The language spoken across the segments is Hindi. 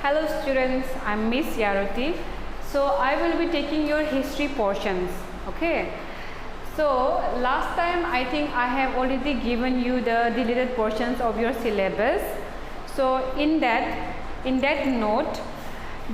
Hello students, I'm Miss Yaruti. So I will be taking your history portions. Okay. So last time I think I have already given you the deleted portions of your syllabus. So in that note,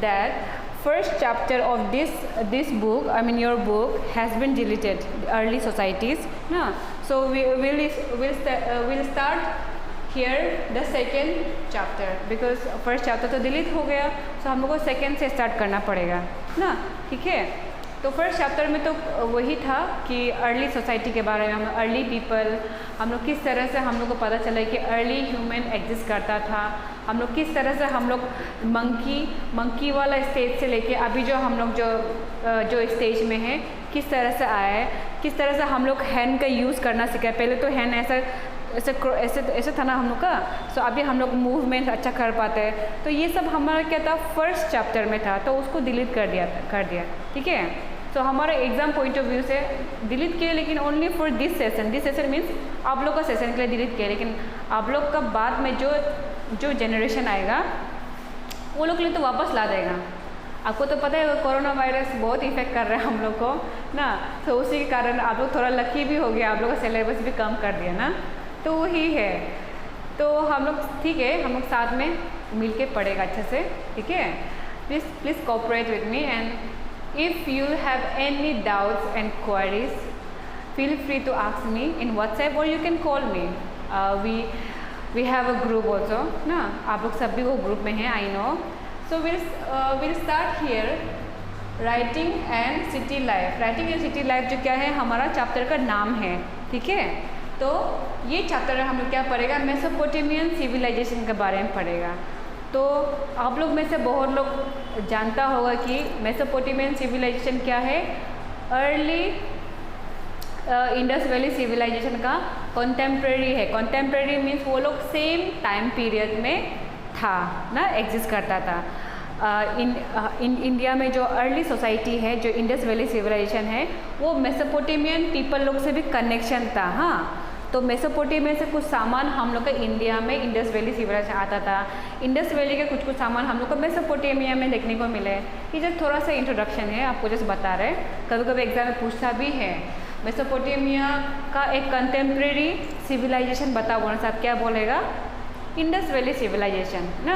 that first chapter of this book, I mean your book, has been deleted. The early societies. No. So we'll start here the second chapter because first chapter तो डिलीट हो गया, so हम लोग को सेकेंड से स्टार्ट करना पड़ेगा ना. ठीक है. तो फर्स्ट चैप्टर में तो वही था कि अर्ली सोसाइटी के बारे में, हम अर्ली पीपल, हम लोग किस तरह से हम लोग को पता चला कि अर्ली ह्यूमन एग्जिस्ट करता था, हम लोग किस तरह से हम लोग मंकी वाला स्टेज से लेके अभी जो हम लोग जो स्टेज में है किस तरह से आया है, किस तरह से हम लोग हैंड का यूज़ करना सीखा. पहले तो हैंड ऐसे था ना हम लोग का. सो अभी हम लोग मूवमेंट अच्छा कर पाते हैं. तो ये सब हमारा क्या था, फर्स्ट चैप्टर में था, तो उसको डिलीट कर दिया. ठीक है. तो हमारा एग्जाम पॉइंट ऑफ व्यू से डिलीट किए, लेकिन only for this session means आप लोग का सेशन के लिए डिलीट किया. लेकिन आप लोग का बाद में जो जनरेशन आएगा वो लोग के लिए तो वापस ला देगा. आपको तो पता है कोरोना वायरस बहुत इफेक्ट कर रहा है हम लोग को ना, तो उसी के कारण आप लोग थोड़ा लकी भी हो गया, आप लोग का सिलेबस भी कम कर दिया ना. तो वही है. तो हम लोग ठीक है, हम लोग साथ में मिल के पढ़ेगा अच्छे से. ठीक है. Please cooperate with me and if you have any doubts and queries feel free to ask me in WhatsApp और you can call me. We have a group also ना. आप लोग सब भी वो ग्रुप में हैं, I know. So will start here writing and city life. Writing and city life जो क्या है, हमारा चैप्टर का नाम है. ठीक है. तो ये चैप्टर हम लोग क्या पढ़ेगा, मेसोपोटामियन सिविलाइजेशन के बारे में पढ़ेगा. तो आप लोग में से बहुत लोग जानता होगा कि मेसोपोटामियन सिविलाइजेशन क्या है. अर्ली इंडस वैली सिविलाइजेशन का कंटेम्प्रेरी है. कंटेम्प्रेरी मीन्स वो लोग सेम टाइम पीरियड में था ना, एग्जिस्ट करता था. इंडिया में जो अर्ली सोसाइटी है, जो इंडस वैली सिविलाइजेशन है, वो मेसोपोटामियन पीपल लोग से भी कनेक्शन था. हाँ. तो मेसोपोटामिया से कुछ सामान हम लोग का इंडिया में इंडस वैली सिविलाइजेशन आता था. इंडस वैली के कुछ सामान हम लोग को मेसोपोटामिया में देखने को मिले. ये जस्ट थोड़ा सा इंट्रोडक्शन है, आपको जस्ट बता रहे. कभी कभी एग्जाम में पूछता भी है मेसोपोटामिया का एक कंटेम्प्रेरी सिविलाइजेशन बताओ ना साहब, क्या बोलेगा, इंडस वैली सिविलाइजेशन ना,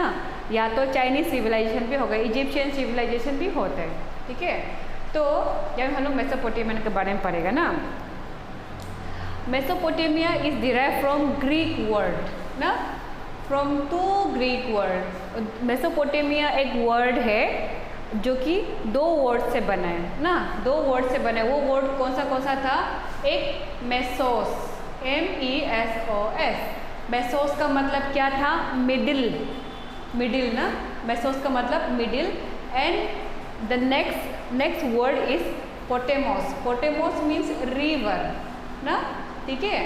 या तो चाइनीज सिविलाइजेशन भी होगा, इजिप्शियन सिविलाइजेशन भी होते हैं. ठीक है. तो जब हम लोग मेसोपोटामिया के बारे में पढ़ेगा ना, Mesopotamia is derive from Greek word ना, फ्रॉम 2 ग्रीक वर्ड. मेसोपोटामिया एक वर्ड है जो कि 2 वर्ड से बना है ना, 2 वर्ड से बना है. वो वर्ड कौन सा था, एक मेसोस, MESOS. मेसोस का मतलब क्या था, मिडिल ना. मेसोस का मतलब middle. And the next word is पोटेमोस. पोटेमोस मीन्स रिवर ना. ठीक है.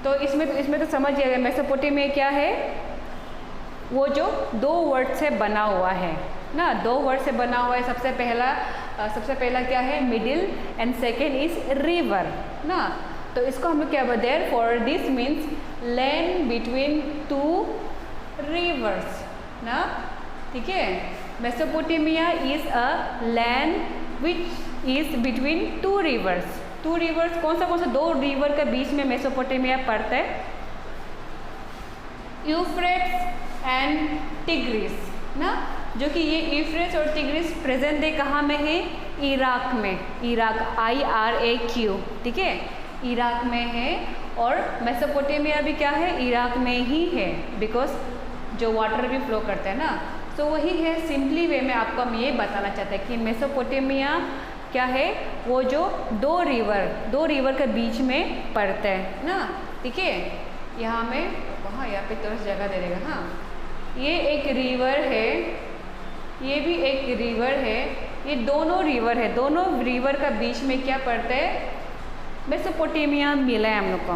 तो इसमें तो समझ गया मेसोपोटामिया क्या है, वो जो 2 वर्ड से बना हुआ है ना, 2 वर्ड से बना हुआ है. सबसे पहला क्या है, middle, and second is river ना. तो इसको हम लोग क्या बोलते हैं, for this means land between 2 reverse ना. ठीक है. Mesopotamia is a land which is between 2 reverse. 2 reverse कौन सा 2 रिवर के बीच में मेसोपोटामिया पड़ता है, यूफ्रेट्स एंड टिग्रिस ना. जो कि ये यूफ्रेट्स और टिग्रिस प्रेजेंट डे कहाँ में है, इराक में. Iraq IRAQ. ठीक है. इराक में है. और मेसोपोटामिया भी क्या है, इराक में ही है, बिकॉज जो वाटर भी फ्लो करता है ना. तो वही है, सिंपली वे में आपको हम ये बताना चाहते हैं कि मेसोपोटामिया क्या है, वो जो 2 रिवर के बीच में पड़ता है ना. ठीक है. यहाँ पे थोड़ा सा जगह दे देगा. हाँ. ये एक रिवर है, ये भी एक रिवर है, ये दोनों रिवर है. दोनों रिवर का बीच में क्या पड़ता है, मेसोपोटामिया मिला है हम लोग को.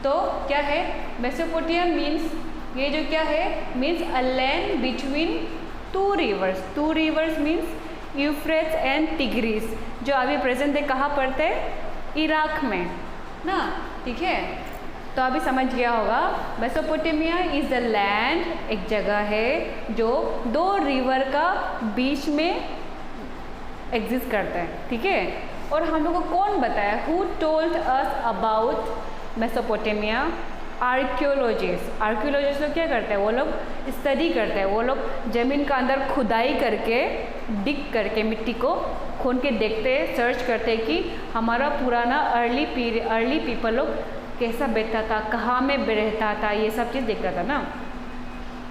तो क्या है, मेसोपोटामिया मीन्स ये जो क्या है, means a land between 2 reverse. 2 reverse means Euphrates and tigris, जो अभी प्रेजेंट डे कहाँ पड़ते हैं, इराक में ना. ठीक है. तो अभी समझ गया होगा, मेसोपोटामिया इज़ द लैंड, एक जगह है जो 2 रिवर का बीच में एग्जिस्ट करता है, ठीक है। और हम लोग को कौन बताया, who told us about Mesopotamia? Archaeologist लोग क्या करते हैं, वो लोग स्टडी करते हैं, वो लोग ज़मीन का अंदर खुदाई करके, डिग करके, मिट्टी को खोद के देखते हैं, सर्च करते हैं कि हमारा पुराना अर्ली पीपल लोग कैसा बैठता था, कहाँ में रहता था, ये सब चीज़ देखता था ना।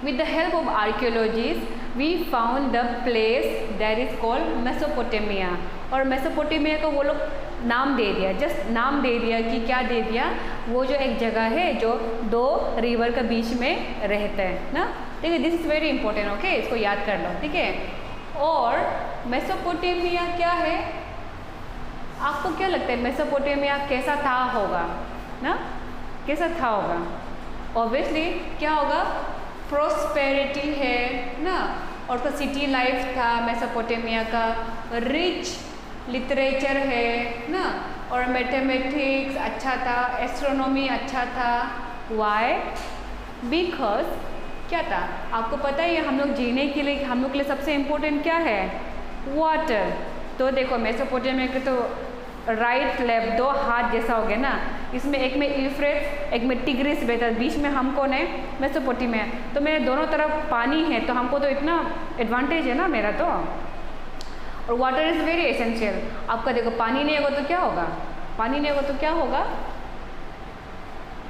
With the help of archaeologists, we found the place that is called Mesopotamia. और मेसोपोटामिया को वो लोग नाम दे दिया, जस्ट नाम दे दिया कि क्या दे दिया, वो जो एक जगह है जो 2 रिवर के बीच में रहता है ना, ठीक है। This is very important, okay, इसको याद कर लो, ठीक है। और मेसोपोटामिया क्या है, आपको क्या लगता है मेसोपोटामिया कैसा था होगा ना, कैसा था होगा? ऑब्वियसली क्या होगा, प्रोस्पेरिटी है ना, और तो सिटी लाइफ था मेसोपोटामिया का, रिच लिटरेचर है ना, और मैथमेटिक्स अच्छा था, एस्ट्रोनॉमी अच्छा था। वाई? बिकॉज क्या था, आपको पता है हम लोग जीने के लिए, हम लोग के लिए सबसे इम्पोर्टेंट क्या है, वाटर। तो देखो मेसोपोटामिया के तो राइट लेफ्ट 2 हाथ जैसा हो गया ना, इसमें एक में यूफ्रेट्स, एक में टिग्रिस बहता है, बीच में हम कौन है, मेसोपोटामिया। तो मेरे दोनों तरफ पानी है, तो हमको तो इतना एडवांटेज है ना मेरा तो। और वाटर इज़ वेरी एसेंशियल। आपका देखो पानी नहीं होगा तो क्या होगा, पानी नहीं होगा तो क्या होगा,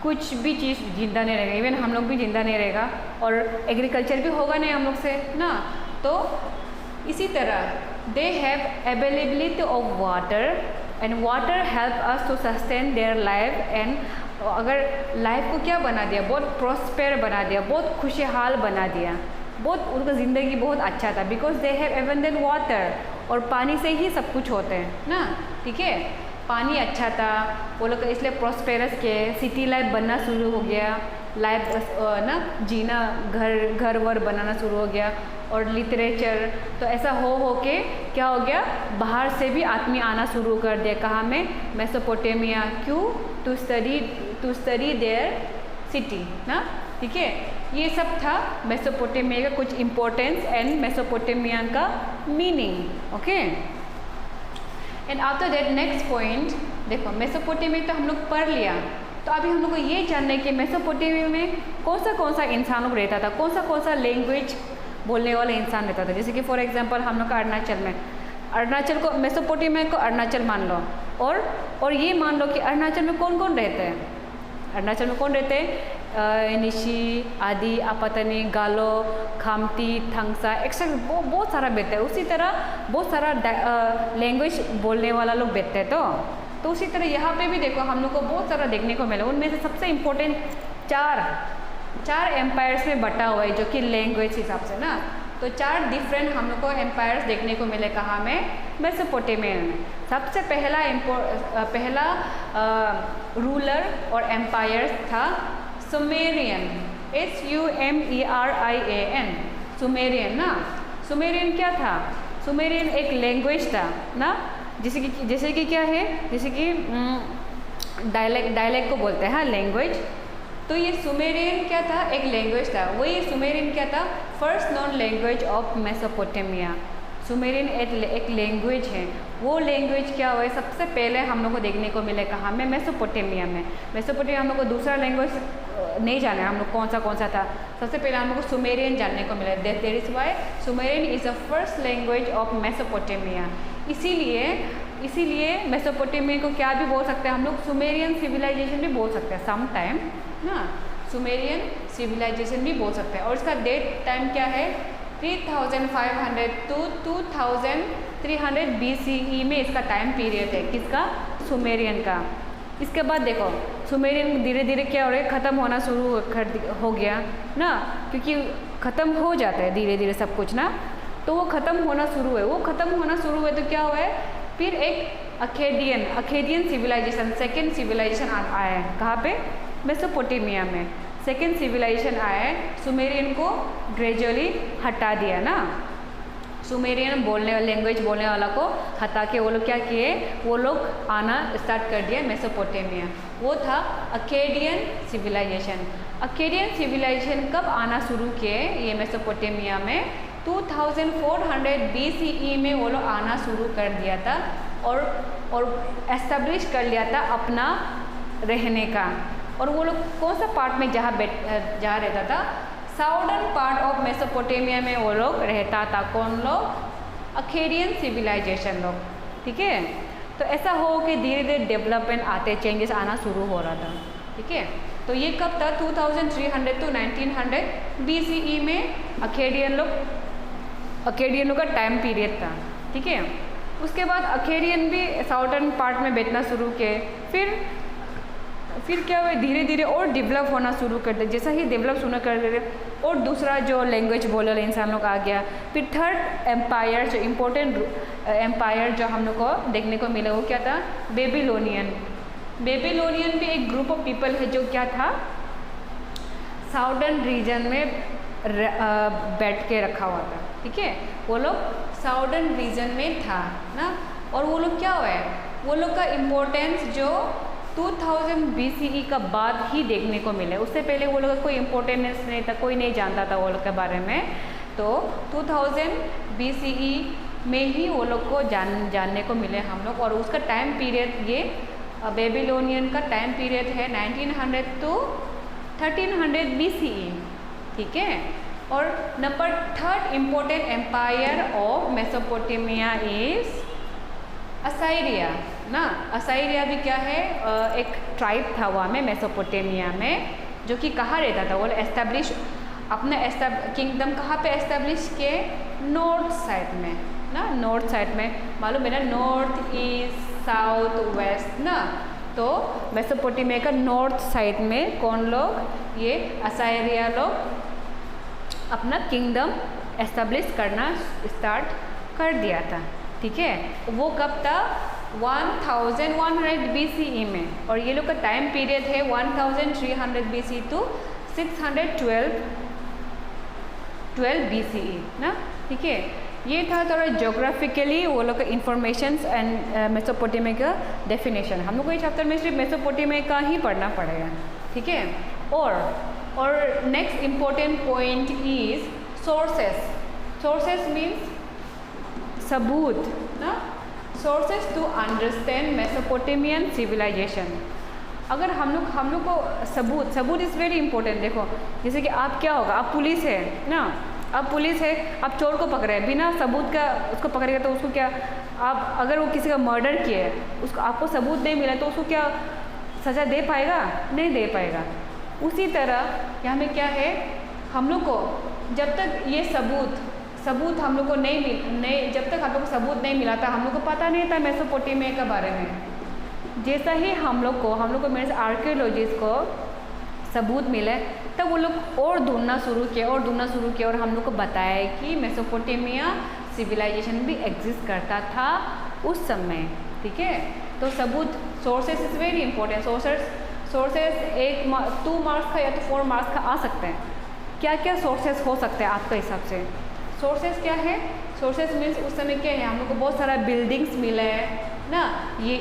कुछ भी चीज़ जिंदा नहीं रहेगा, इवन हम लोग भी जिंदा नहीं रहेगा, और एग्रीकल्चर भी होगा नहीं हम लोग से ना। तो इसी तरह they have availability of water and water help us to sustain their life. And अगर लाइफ को क्या बना दिया, बहुत प्रॉस्पेर बना दिया, बहुत खुशहाल बना दिया, बहुत उनका ज़िंदगी बहुत अच्छा था, because they have abundant water. और पानी से ही सब कुछ होते हैं ना, ठीक है। पानी अच्छा था, वो लोग इसलिए प्रॉस्पेरस के, सिटी लाइफ बनना शुरू हो गया, लाइफ ना जीना, घर वर बनाना शुरू हो गया, और लिटरेचर। तो ऐसा हो के क्या हो गया, बाहर से भी आदमी आना शुरू कर दिया, कहाँ में, मेसोपोटामिया। क्यों? टू स्टडी देयर सिटी ना, ठीक है। ये सब था मेसोपोटामिया का कुछ इम्पोर्टेंस एंड मेसोपोटामिया का meaning, okay. And after that next point देखो, मेसोपोटामिया तो हम लोग पढ़ लिया, तो अभी हम लोग को ये जानना है कि मेसोपोटामिया में कौन सा इंसान लोग रहता था, कौन सा लैंग्वेज बोलने वाला इंसान रहता था। जैसे कि फॉर एग्जांपल हम लोग का अरुणाचल को, मेसोपोटामिया को अरुणाचल मान लो, और ये मान लो कि अरुणाचल में कौन कौन रहते हैं, अरुणाचल में कौन रहते हैं, निशी, आदि, आपातनी, गालो, खामती, थंगसा, एक्सेट्रा बहुत सारा बैठता है। उसी तरह बहुत सारा लैंग्वेज बोलने वाला लोग बैठते हैं। तो उसी तरह यहाँ पे भी देखो हम लोग को बहुत सारा देखने को मिला। उनमें से सबसे इम्पोर्टेंट चार एम्पायर्स में बटा हुआ है, जो कि लैंग्वेज हिसाब से ना। तो 4 डिफरेंट हम लोग को एम्पायर्स देखने को मिले, कहाँ में, मेसोपोटामिया में। सबसे पहला रूलर और एम्पायर था सुमेरियन, SUMERIAN, सुमेरियन ना। सुमेरियन क्या था, सुमेरियन एक लैंग्वेज था ना, जैसे कि क्या है, जैसे कि डायलेक्ट को बोलते हैं, हाँ, लैंग्वेज। तो ये सुमेरियन क्या था, एक लैंग्वेज था। वही सुमेरियन क्या था, first non language of Mesopotamia. Sumerian एक लैंग्वेज है। वो लैंग्वेज क्या हुआ है, सबसे पहले हम लोग को देखने को मिले, कहाँ में, मेसोपोटामिया में। मेसोपोटामिया हम लोग को दूसरा लैंग्वेज नहीं जाना है हम लोग, कौन सा था। सबसे पहले हम लोग को सुमेरियन जानने को मिला। That is why Sumerian is the first language of Mesopotamia. इसीलिए मेसोपोटामिया को क्या भी बोल सकते हैं हम लोग, सुमेरियन सिविलाइजेशन भी बोल सकते हैं सम टाइम ना, सुमेरियन सिविलाइजेशन भी बोल सकते हैं। और इसका डेट टाइम क्या है, 3500 to 2300 BCE में इसका टाइम पीरियड है, किसका, सुमेरियन का। इसके बाद देखो सुमेरियन धीरे धीरे क्या हो रहा है, ख़त्म होना शुरू हो गया ना, क्योंकि ख़त्म हो जाता है धीरे धीरे सब कुछ ना। तो वो ख़त्म होना शुरू है, तो क्या हुआ है, फिर एक अखेडियन सिविलाइजेशन, सेकेंड सिविलाइजेशन आया है, कहाँ पे, मेसोपोटामिया में। सेकेंड सिविलाइजेशन आया है, सुमेरियन को ग्रेजुअली हटा दिया ना। सुमेरियन लैंग्वेज बोलने वाला को हटा के वो लोग क्या किए, वो लोग आना स्टार्ट कर दिया मेसोपोटामिया। वो था अकेडियन सिविलाइजेशन। अकेडियन सिविलाइजेशन कब आना शुरू किए ये मेसोपोटामिया में? 2400 BCE में वो लोग आना शुरू कर दिया था और एस्टेब्लिश कर लिया था अपना रहने का। और वो लोग कौन सा पार्ट में जहाँ रहता था? साउदर्न पार्ट ऑफ मेसोपोटामिया में वो लोग रहता था। कौन लोग? अकेडियन सिविलाइजेशन लोग। ठीक है, तो ऐसा हो कि धीरे धीरे डेवलपमेंट आते, चेंजेस आना शुरू हो रहा था। ठीक है, तो ये कब था? 2300 to 1900 BCE में अकेडियन लोग का टाइम पीरियड था। ठीक है, उसके बाद अकेडियन भी साउदर्न पार्ट में बैठना शुरू किए। फिर क्या हुआ, धीरे धीरे और डेवलप होना शुरू कर दिया। जैसा ही डेवलप होना कर दिया और दूसरा जो लैंग्वेज बोलने वाले इंसान लोग आ गया। फिर थर्ड एम्पायर, जो इम्पोर्टेंट एम्पायर जो हम लोग को देखने को मिला, वो क्या था? बेबीलोनियन भी एक ग्रुप ऑफ पीपल है जो क्या था, साउदर्न रीजन में बैठ के रखा हुआ था। ठीक है, वो लोग साउदर्न रीजन में था ना। और वो लोग क्या हुआ है, वो लोग का इम्पोर्टेंस जो 2000 BCE का बाद ही देखने को मिले। उससे पहले वो लोग का कोई इम्पोर्टेंस नहीं था, कोई नहीं जानता था वो लोग के बारे में। तो 2000 BCE में ही वो लोग को जानने को मिले हम लोग। और उसका टाइम पीरियड, ये बेबीलोनियन का टाइम पीरियड है 1900 to 1300 BCE। ठीक है, और number third important empire of Mesopotamia is Assyria ना। असाइरिया भी क्या है, एक ट्राइब था वहाँ में मेसोपोटामिया में, जो कि कहाँ रहता था? वो एस्टेब्लिश अपना किंगडम कहाँ पे एस्टेब्लिश किए? नॉर्थ साइड में ना। नॉर्थ साइड में मालूम है ना, नॉर्थ ईस्ट साउथ वेस्ट ना। तो मेसोपोटामिया का नॉर्थ साइड में कौन लोग? ये असाइरिया लोग अपना किंगडम एस्टेब्लिश करना स्टार्ट कर दिया था। ठीक है, वो कब था? 1100 BCE में। और ये लोग का टाइम पीरियड है 1300 BC to 612 BCE ना। ठीक है, ये था थोड़ा जोग्राफिकली वो लोग का इंफॉर्मेशन एंड मेसोपोटामिया का डेफिनेशन। हम लोग को इस चैप्टर में सिर्फ मेसोपोटामिया का ही पढ़ना पड़ेगा। ठीक है, और next important point is sources means सबूत ना। Sources to understand Mesopotamian civilization. अगर हम लोग को सबूत इज़ वेरी इंपॉर्टेंट। देखो, जैसे कि आप क्या होगा, आप पुलिस है ना, आप पुलिस है, आप चोर को पकड़े, बिना सबूत का उसको पकड़ेगा तो उसको क्या, आप अगर वो किसी का मर्डर किया है, उसको आपको सबूत नहीं मिला तो उसको क्या सज़ा दे पाएगा? नहीं दे पाएगा। उसी तरह यहाँ में क्या है, हम लोग को जब तक ये सबूत हम लोग को जब तक हम लोग को सबूत नहीं मिला था, हम लोग को पता नहीं था मेसोपोटामिया के बारे में। जैसा ही हम लोग को मेरे से आर्कियोलॉजिस्ट को सबूत मिले, तब वो लोग और ढूंढना शुरू किया और हम लोग को बताया कि मेसोपोटामिया सिविलाइजेशन भी एग्जिस्ट करता था उस समय। ठीक है, तो सबूत, sources is very important. Sources 2 marks का या तो 4 मार्क्स का आ सकते हैं। क्या क्या सोर्सेस हो सकते हैं आपके हिसाब से? सोर्सेस क्या है? सोर्सेस मीन्स उस समय क्या है, हम लोग को बहुत सारा बिल्डिंग्स मिला है ना। ये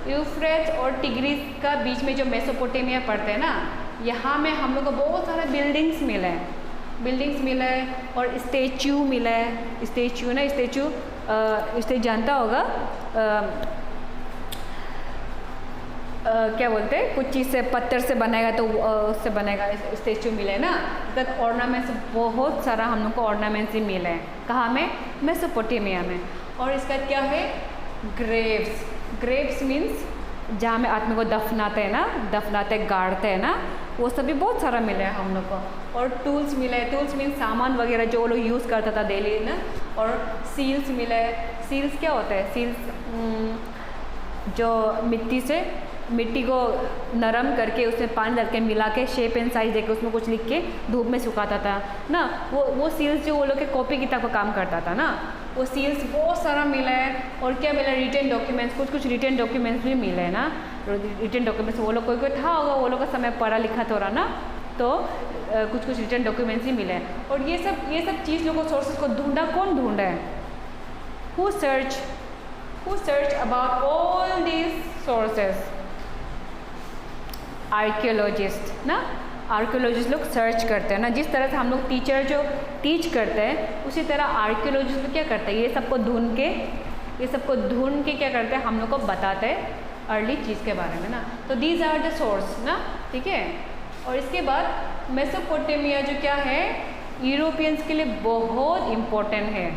यूफ्रेट्स और टिग्रिस का बीच में जो मेसोपोटामिया पड़ते हैं ना, यहाँ में हम लोग को बहुत सारा बिल्डिंग्स मिला है और स्टेचू मिला है। स्टेचू जानता होगा, क्या बोलते हैं, कुछ चीज़ से पत्थर से बनाएगा तो उससे बनेगा स्टेचू मिले है ना। तो ऑर्नामेंट्स बहुत सारा हम लोग को ऑर्नामेंट्स ही मिले हैं। कहाँ में? मेसोपोटामिया में। और इसका क्या है? ग्रेव्स मीन्स जहाँ में आदमी को दफनाते गाड़ते हैं ना, वो सभी बहुत सारा मिला है हम लोग को। और टूल्स मिले हैं। टूल्स मीन्स सामान वगैरह जो वो लोग यूज़ करता था डेली ना। और सील्स मिले हैं। सील्स क्या होता है? सील्स जो मिट्टी को नरम करके उसमें पानी डाल के मिला के शेप एंड साइज देके उसमें कुछ लिख के धूप में सुखाता था ना। वो सील्स जो वो लोग के कॉपी किताब का काम करता था ना, वो सील्स बहुत सारा मिला है। और क्या मिला? रिटन डॉक्यूमेंट्स, कुछ रिटन डॉक्यूमेंट्स भी मिले हैं ना। रिटन डॉक्यूमेंट्स वो लोग कोई था होगा, वो लोग का समय पढ़ा लिखा तो रहा ना, तो कुछ कुछ रिटर्न डॉक्यूमेंट्स ही मिले हैं। और ये सब चीज़ लोगों को सोर्सेज को ढूंढा, कौन ढूंढा है? Who search about all these sources? Archaeologist ना, आर्कियोलॉजिस्ट लोग सर्च करते हैं ना, जिस तरह से हम लोग टीचर जो टीच करते हैं उसी तरह आर्कियोलॉजिस्ट लोग क्या करते हैं, ये सबको ढूंढ के क्या करते हैं, हम लोग को बताते हैं अर्ली चीज़ के बारे में ना। तो दीज आर द सोर्स ना, ठीक है। और इसके बाद मेसोपोटामिया जो क्या है, यूरोपियंस के लिए बहुत इम्पोर्टेंट है।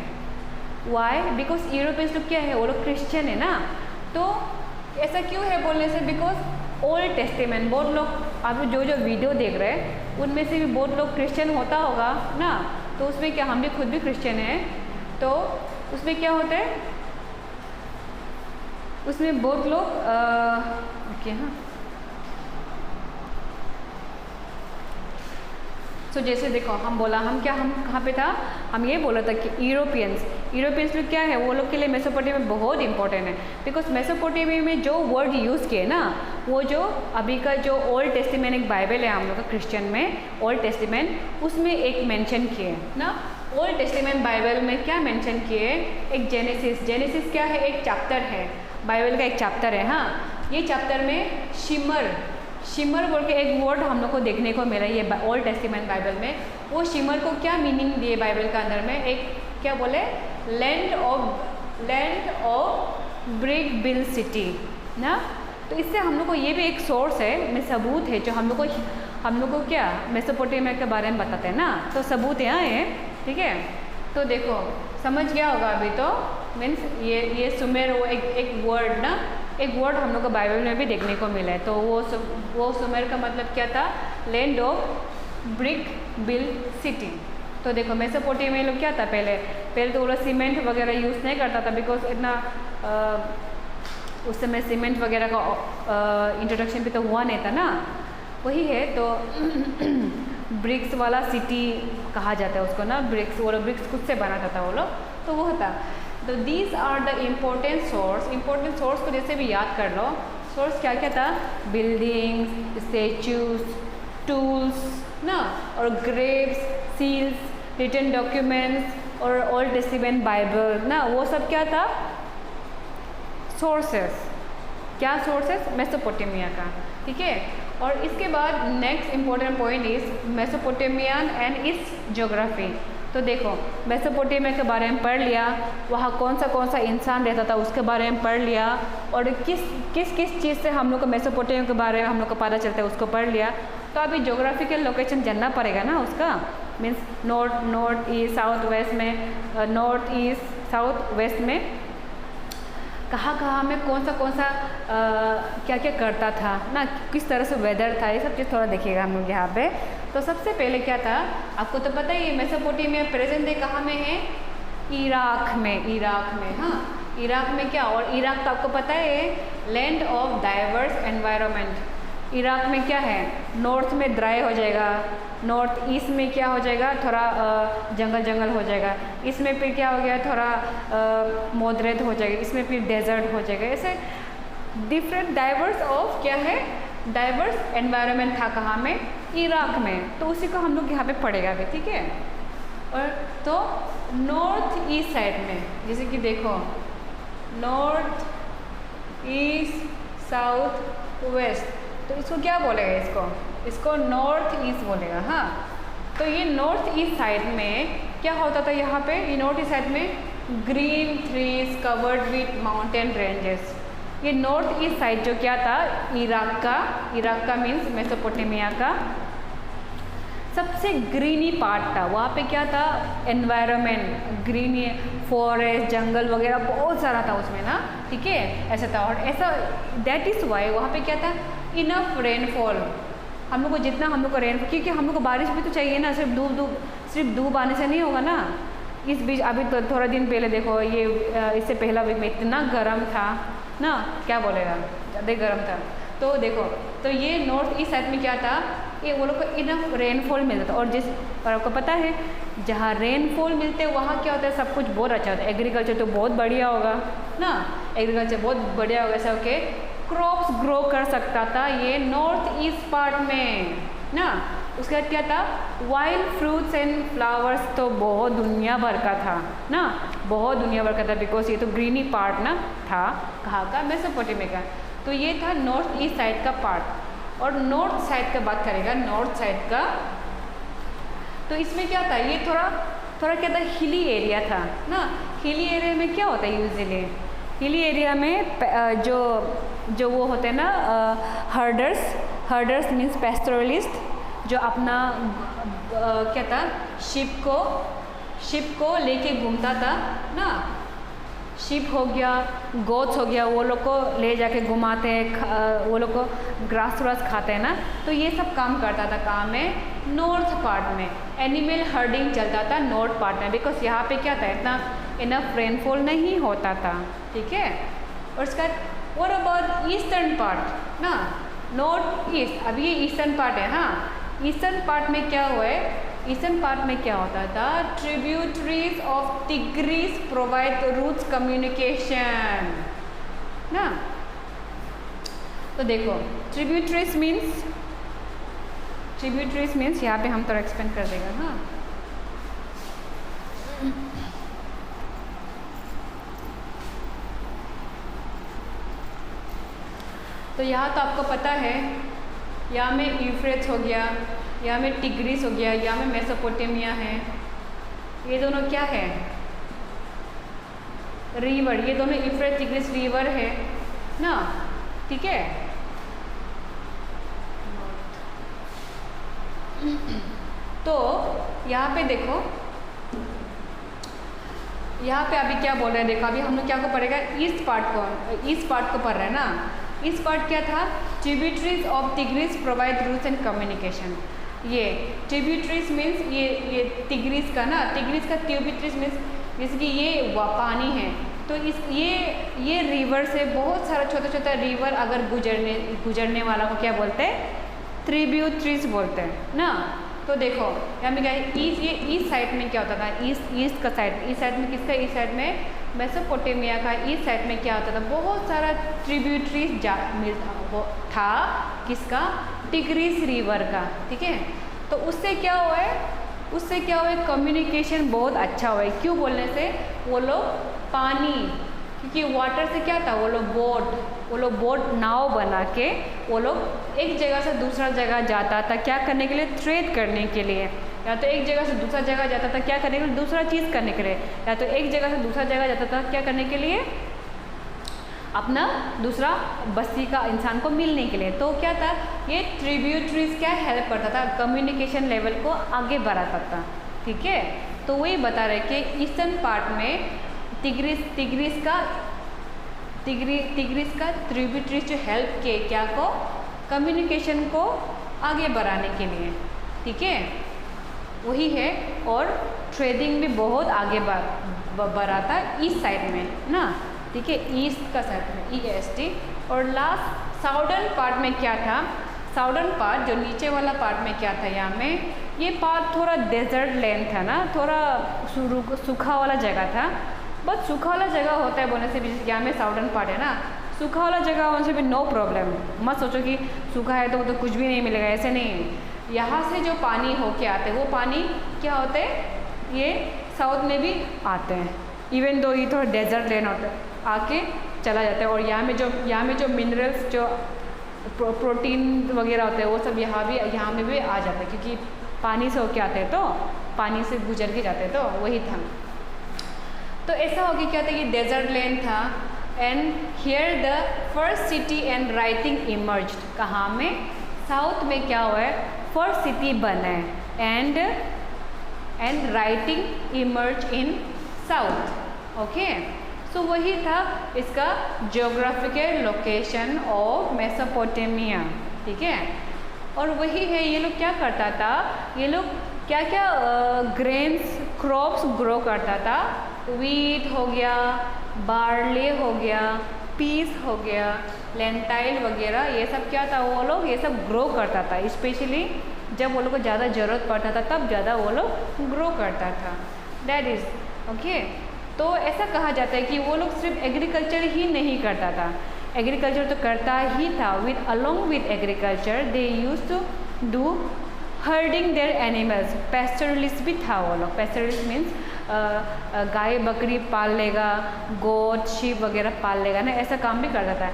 वाई? बिकॉज यूरोपियंस लोग क्या है, वो लोग क्रिश्चियन है ना। तो ऐसा क्यों है बोलने से, बिकॉज ओल्ड टेस्टामेंट, बहुत लोग आप जो वीडियो देख रहे हैं उनमें से भी बहुत लोग क्रिश्चियन होता होगा ना। तो उसमें क्या, हम भी खुद भी क्रिश्चियन हैं, तो उसमें क्या होता है, उसमें बहुत लोग ओके हाँ। सो जैसे देखो हम कहाँ पे था, हम ये बोला था कि यूरोपियंस लोग क्या है, वो लोग के लिए मेसोपोटामिया में बहुत इंपॉर्टेंट है। बिकॉज मेसोपोटामिया में जो वर्ड यूज़ किए ना, वो जो अभी का जो ओल्ड टेस्टामेंट एक बाइबल है हम लोग का क्रिश्चियन में, ओल्ड टेस्टामेंट, उसमें एक मेंशन किए ना। ओल्ड टेस्टामेंट बाइबल में क्या मेंशन किए, एक जेनेसिस क्या है, एक चैप्टर है बाइबल का, एक चैप्टर है हाँ। ये चैप्टर में शिमर बोल के एक वर्ड हम लोग को देखने को मिला ये ओल्ड टेस्टामेंट बाइबल में। वो शिमर को क्या मीनिंग दिए बाइबल के अंदर में, एक क्या बोले, land of brick bill city ना। तो इससे हम लोग को ये भी एक सोर्स है, में सबूत है जो हम लोग को क्या मेसोपोटामिया के बारे में बताते हैं ना। तो सबूत यहाँ है, ठीक है। तो देखो समझ गया होगा अभी तो, मीन्स ये सुमेर वो एक वर्ड ना, एक वर्ड हम लोग को बाइबल में भी देखने को मिला है। तो वो सुमेर का मतलब क्या था, land of brick bill city. तो देखो मेसोपोटामिया में लोग क्या था, पहले तो वो लोग सीमेंट वगैरह यूज़ नहीं करता था, बिकॉज इतना उस समय सीमेंट वगैरह का इंट्रोडक्शन भी तो हुआ नहीं था ना, वही है। तो ब्रिक्स वाला सिटी कहा जाता है उसको ना, वो लोग ब्रिक्स खुद से बनाता था वो लोग, तो वो था। तो these are the important source को जैसे भी याद कर लो। सोर्स क्या क्या था, बिल्डिंग्स, स्टेचूज, टूल्स ना, और ग्रेव्स, सील्स, रिटन डॉक्यूमेंट्स और ओल्ड टेस्टामेंट बाइबल ना, वो सब क्या था, सोर्सेस। क्या सोर्सेस, मेसोपोटामिया का, ठीक है। और इसके बाद next important point is Mesopotamian and it's geography. तो देखो मेसोपोटामिया के बारे में पढ़ लिया, वहाँ कौन सा इंसान रहता था उसके बारे में पढ़ लिया, और किस चीज़ से हम लोग को मेसोपोटामिया के बारे में हम लोग को पता चलता है उसको पढ़ लिया। तो अभी ज्योग्राफिकल लोकेशन जानना पड़ेगा ना उसका, means north east south west में, नॉर्थ ईस्ट साउथ वेस्ट में कहाँ में कौन सा क्या करता था ना, किस तरह से वेदर था, ये सब चीज़ थोड़ा देखिएगा हम लोग यहाँ पे। तो सबसे पहले क्या था, आपको तो पता ही है मेसोपोटामिया प्रेजेंट डे कहाँ में है, इराक में हाँ, इराक में क्या, और इराक तो आपको पता है land of diverse environment. Iraq में क्या है, नॉर्थ में ड्राई हो जाएगा, नॉर्थ ईस्ट में क्या हो जाएगा, थोड़ा जंगल हो जाएगा, इसमें फिर क्या हो गया, थोड़ा मॉडरेट हो जाएगा, इसमें फिर डेजर्ट हो जाएगा। ऐसे डिफरेंट डाइवर्स ऑफ क्या है, डाइवर्स एनवायरनमेंट था कहाँ में, इराक में। तो उसी को हम लोग यहाँ पे पढ़ेगा अभी, ठीक है। और तो नॉर्थ ईस्ट साइड में जैसे कि देखो नॉर्थ ईस्ट साउथ वेस्ट, तो इसको क्या बोलेगा, इसको नॉर्थ ईस्ट बोलेगा हाँ। तो ये नॉर्थ ईस्ट साइड में क्या होता था, यहाँ पे ये नॉर्थ ईस्ट साइड में green trees covered with mountain ranges. ये नॉर्थ ईस्ट साइड जो क्या था, इराक का मीन्स मेसोपोटामिया का सबसे ग्रीनी पार्ट था। वहाँ पे क्या था, एनवायरनमेंट ग्रीनी, फॉरेस्ट जंगल वगैरह बहुत सारा था उसमें ना, ठीक है, ऐसा था। और ऐसा दैट इज़ वाई वहाँ पे क्या था, इनफ रेनफॉल, हम लोग को जितना हम लोग को रेन, क्योंकि हम लोग को बारिश भी तो चाहिए ना, सिर्फ धूप आने से नहीं होगा ना। इस बीच अभी तो थोड़ा दिन पहले देखो, ये इससे पहला वीक में इतना गर्म था ना, क्या बोलेगा, ज़्यादा गर्म था। तो देखो, तो ये नॉर्थ ईस्ट साइड में क्या था, ये वो लोग को इनफ रेनफॉल मिलता था। और आपको पता है जहाँ रेनफॉल मिलते हैं वहाँ क्या होता है, सब कुछ बहुत अच्छा होता है, एग्रीकल्चर तो बहुत बढ़िया होगा ना, एग्रीकल्चर बहुत बढ़िया होगा, ऐसा ओके क्रॉप्स ग्रो कर सकता था ये नॉर्थ ईस्ट पार्ट में ना। उसके बाद क्या था, वाइल्ड फ्रूट्स एंड फ्लावर्स तो बहुत दुनिया भर का था ना, बहुत दुनिया भर का था, बिकॉज ये तो ग्रीनी पार्ट ना था, कहाँ का, मेसोपोटामिया का। तो ये था नॉर्थ ईस्ट साइड का पार्ट। और नॉर्थ साइड का बात करेगा, नॉर्थ साइड का, तो इसमें क्या था, ये थोड़ा क्या था, हिली एरिया था ना। हिली एरिया में क्या होता है यूजुअली, हिली एरिया में जो वो होते हैं ना हर्डर्स मीन्स पेस्टोरलिस्ट, जो अपना क्या था, शिप को लेके घूमता था ना, शिप हो गया, गोट्स हो गया, वो लोग को ले जाके घुमाते हैं, वो लोग को ग्रास व्रास खाते हैं ना। तो ये सब काम करता था, काम में नॉर्थ पार्ट में एनिमल हर्डिंग चलता था नॉर्थ पार्ट में, बिकॉज यहाँ पे क्या था, इतना इनफ रेनफॉल नहीं होता था, ठीक है। और उसका व्हाट अबाउट ईस्टर्न पार्ट ना, नॉर्थ ईस्ट, अब ये ईस्टर्न पार्ट है। हाँ, ईस्टर्न पार्ट में क्या हुआ है, ईस्टर्न पार्ट में क्या होता था, tributaries of Tigris provide routes communication ना। तो देखो ट्रिब्यूटरीज मीन्स यहाँ पे हम थोड़ा एक्सप्लेन कर देगा। हाँ, तो यहाँ तो आपको पता है, यहाँ में यूफ्रेट्स हो गया, यहाँ में टिग्रीस हो गया, यहाँ में मेसोपोटामिया है, ये दोनों क्या है, रिवर, ये दोनों यूफ्रेट टिग्रीस रिवर है ना, ठीक है। तो यहाँ पे देखो, यहाँ पे अभी क्या बोल रहे हैं, देखो अभी हम लोग क्या को पढ़ेगा, ईस्ट पार्ट को पढ़ रहे हैं ना। इस पार्ट क्या था, tributaries of Tigris provide routes and communication. ये ट्रिब्यूटरीज मीन्स ये टिग्रीज का ना, टिग्रीज का ट्रिब्यूटरीज मीन्स जैसे कि ये पानी है, तो ये रिवर से बहुत सारा छोटा रिवर अगर गुजरने वाला को क्या बोलते हैं, ट्रिब्यूटरीज बोलते हैं ना। तो देखो यहाँ में क्या है, ये ईस्ट साइड में क्या होता था, ईस्ट का साइड, ईस्ट साइड में किसका, ईस्ट साइड में मेसोपोटामिया का ईस्ट साइड में क्या होता था, बहुत सारा ट्रिब्यूटरीज था, किसका, टिग्रीस रिवर का, ठीक है। तो उससे क्या हुआ है, कम्युनिकेशन बहुत अच्छा हुआ है। क्यों बोलने से, वो लोग पानी, क्योंकि वाटर से क्या था, वो लोग बोट नाव बना के वो लोग एक जगह से दूसरा जगह जाता था, क्या करने के लिए, ट्रेड करने के लिए, या तो एक जगह से दूसरा जगह जाता था क्या करने के लिए, दूसरा चीज़ करने के लिए, या तो एक जगह से दूसरा जगह जाता था क्या करने के लिए, अपना दूसरा बस्ती का इंसान को मिलने के लिए। तो क्या था, ये ट्रिब्यूटरीज क्या हेल्प करता था, कम्युनिकेशन लेवल को आगे बढ़ाता था, ठीक है। तो वही बता रहे कि ईस्टर्न पार्ट में टिग्रीस का ट्रिब्यूटरीज जो हेल्प किए क्या को, कम्युनिकेशन को आगे बढ़ाने के लिए, ठीक है, वही है। और ट्रेडिंग भी बहुत आगे बढ़ाता ईस्ट साइड में ना, ठीक है, ईस्ट का साइड में, EST। और लास्ट साउदर्न पार्ट में क्या था, साउदर्न पार्ट जो नीचे वाला पार्ट में क्या था, यहाँ में ये पार्ट थोड़ा डेजर्ट लैंड था ना, थोड़ा सूखा वाला जगह था। बस सूखा वाला जगह होता है बोलने से भी, यहाँ में साउदर्न पार्ट है ना, सूखा वाला जगह होने से भी नो प्रॉब्लम, मत सोचो कि सूखा है तो कुछ भी नहीं मिलेगा, ऐसे नहीं। यहाँ से जो पानी होके आते हैं वो पानी क्या होते हैं, ये साउथ में भी आते हैं, इवन दो ये थोड़ा डेजर्ट लैंड होता है, आके चला जाता है। और यहाँ में जो मिनरल्स, जो प्रोटीन वगैरह होते हैं वो सब यहाँ में भी आ जाते हैं, क्योंकि पानी से होके आते हैं, तो पानी से गुजर के जाते हैं, तो वही था। तो ऐसा हो गया क्या था, ये डेजर्ट लैंड था। And here the first city and writing emerged, कहाँ में, साउथ में क्या हुआ है, फर्स्ट सिटी बना है and writing emerge in south, okay. So वही था इसका ज्योग्राफिकल लोकेशन ऑफ मेसोपोटामिया, ठीक है। और वही है, ये लोग क्या करता था, ये लोग क्या क्या ग्रेन्स क्रॉप्स ग्रो करता था, वीट हो गया, बार्ले हो गया, पीस हो गया, लेंटाइल वगैरह, ये सब क्या था, वो लोग ये सब ग्रो करता था। स्पेशली जब वो लोग को ज़्यादा ज़रूरत पड़ता था तब ज़्यादा वो लोग ग्रो करता था, दैट इज़ ओके। तो ऐसा कहा जाता है कि वो लोग सिर्फ एग्रीकल्चर ही नहीं करता था, एग्रीकल्चर तो करता ही था, with along with agriculture they use to do herding their animals, pastoralist भी था वो लोग। पैस्टोरलिस्ट मीन्स गाय बकरी पाल लेगा, गोट शीप वगैरह पाल लेगा ना, ऐसा काम भी करता था।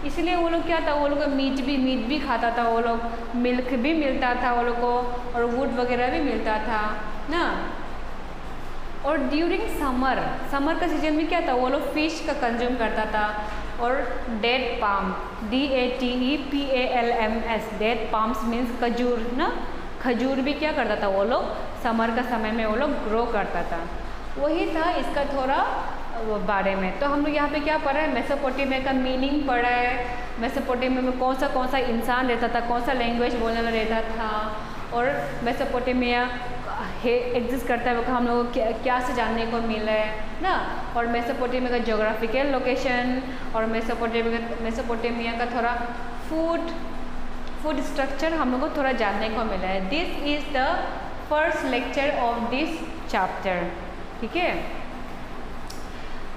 इसलिए वो लोग क्या था, वो लोग मीट भी खाता था वो लोग, मिल्क भी मिलता था वो लोग को, और वुड वगैरह भी मिलता था ना। और ड्यूरिंग समर का सीजन में क्या था, वो लोग फिश का कंज्यूम करता था। और date palm, DATEPALMS, date palms means खजूर ना, खजूर भी क्या करता था वो लोग, समर का समय में वो लोग ग्रो करता था। वही था इसका थोड़ा बारे में। तो हम लोग यहाँ पे क्या पढ़ा है, मेसोपोटामिया का मीनिंग पढ़ा है, मेसोपोटामिया में कौन सा इंसान रहता था, कौन सा लैंग्वेज बोलने वाला रहता था, और मेसोपोटामिया एग्जिस्ट करता है वो हम लोगों को क्या से जानने को मिला है ना। और मेसोपोटामिया का जोग्राफिकल लोकेशन, और मेसोपोटामिया का थोड़ा फूड स्ट्रक्चर हम लोग को थोड़ा जानने को मिला है। This is the first lecture of this chapter, ठीक है।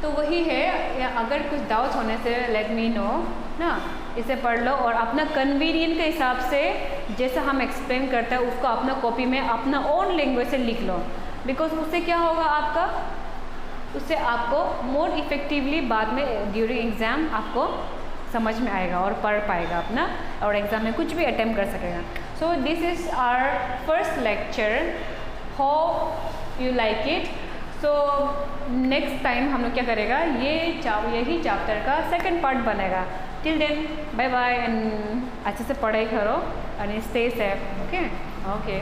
तो वही है, अगर कुछ डाउट्स होने से लेट मी नो ना, इसे पढ़ लो और अपना कन्वीनियंट के हिसाब से जैसा हम एक्सप्लेन करते हैं उसको अपना कॉपी में अपना ओन लैंग्वेज से लिख लो। बिकॉज उससे क्या होगा आपका, उससे आपको मोर इफेक्टिवली बाद में ड्यूरिंग एग्ज़ाम आपको समझ में आएगा और पढ़ पाएगा अपना, और एग्ज़ाम में कुछ भी अटेम्प्ट कर सकेगा। So this is our first lecture, hope you like it. So next time हम लोग क्या करेगा, यही चैप्टर का सेकंड पार्ट बनेगा। Till then bye bye, and अच्छे से पढ़ाई करो एंड स्टे सेफ। ओके।